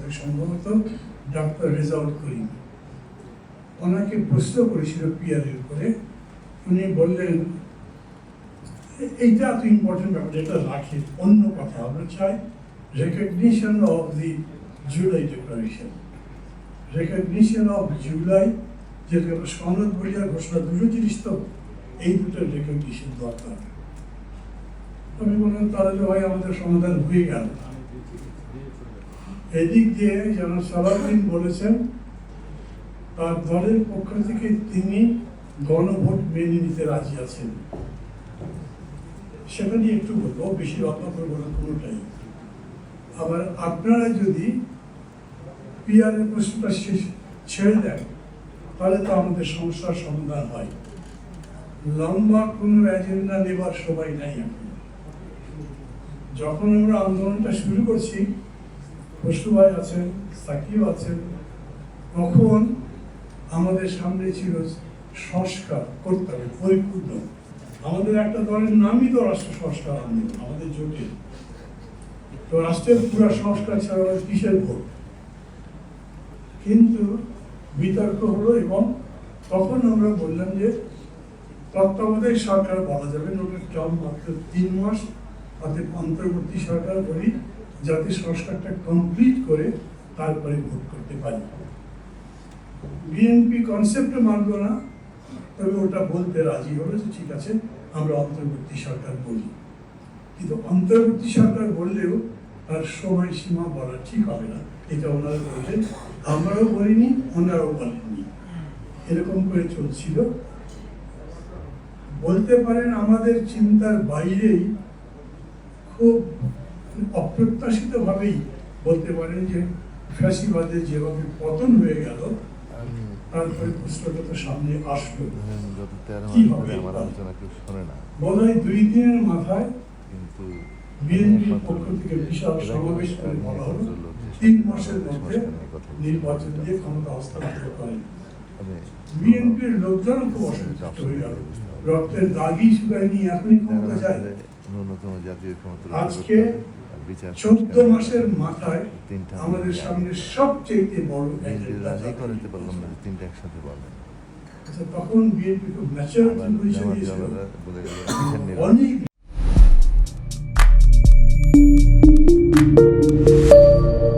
হবে সম্ভবত ডক্টর রেজাউল করিম। ওনাকে প্রশ্ন করেছিল পিয়ারের উপরে, উনি বললেন এইটা এত ইম্পর্টেন্ট ব্যাপার, এটা রাখি, অন্য কথা আমরা চাই recognition of the July declaration, recognition of July, যেটা আমরা সনদ বলি আর ঘোষণা, দুটো জিনিস তো, এই দুটোর রেকগনিশন দরকার। আমি বললাম তাহলে ভাই আমাদের সমাধান হয়ে গেল। এদিক দিয়ে জনাব সালাউদ্দিন বলেছেন তার দলের পক্ষ থেকে তিনি গণভোট মেনে নিতে রাজি আছেন। সেটা নিয়ে একটু বলবো, বেশি রত্না করবো না কোনোটাই। আবার আপনারা যদি পিয়ারের প্রশ্নটা ছেড়ে দেন তাহলে তো আমাদের সমস্যার সমাধান হয়। লম্বা কোনো এজেন্ডা নেবার সময় নাই এখন। যখন আমরা আন্দোলনটা শুরু করছি, খসরু ভাই আছেন, সাকিব আছেন, তখন আমাদের সামনে ছিল সংস্কার করতে হবে পরিপূর্ণ। আমাদের একটা দলের নামই তো রাষ্ট্র সংস্কার আন্দোলন, আমাদের জোটের। তো রাষ্ট্রের পুরো সংস্কার ছাড়া কিসের ভোট? কিন্তু বিতর্ক হলো এবং তখন আমরা বললাম যে তত্ত্বাবধায়ক সরকার বলা যাবে না, ওটার টার্ম মাত্র 3 মাস, তাতে অন্তর্বর্তী সরকার বলি, যাতে সংস্কারটা কমপ্লিট করে তারপরে ভোট করতে পারি। বিএনপি কনসেপ্টে মানব না, তবে ওটা বলতে রাজি হলো যে ঠিক আছে আমরা অন্তর্বর্তী সরকার বলি। কিন্তু অন্তর্বর্তী সরকার বললেও তার সময়সীমা বলা ঠিক হবে না, এটা ওনারা বললেন, আমরাও বলিনি, ওনারাও বলেননি, এরকম করে চলছিল। বলতে পারেন আমাদের চিন্তার বাইরেই, খুব অপ্রত্যাশিত ভাবেই বলতে পারেন যে ফ্যাসিবাদের যেভাবে পতন হয়ে গেল, তারপরে প্রশ্নটা তো সামনে আসলো কি হবে। বোধহয় 2 দিনের মাথায় বিএনপির পক্ষ থেকে বিশাল সমাবেশ করে বলা হলো 3 মাসের মধ্যে নির্বাচন দিয়ে ক্ষমতা হস্তান্তর করেন। বিএনপির লোকজন খুব অসন্তুষ্ট হয়ে গেল, রক্তের দাগই শুকায়নি, এখনই ক্ষমতা যায়। আজকে 14 মাসের মাথায় আমাদের সামনে সবচেয়ে বড় তখন বিএনপি খুব ম্যাচুরিটি পজিশনে ছিল, অনেক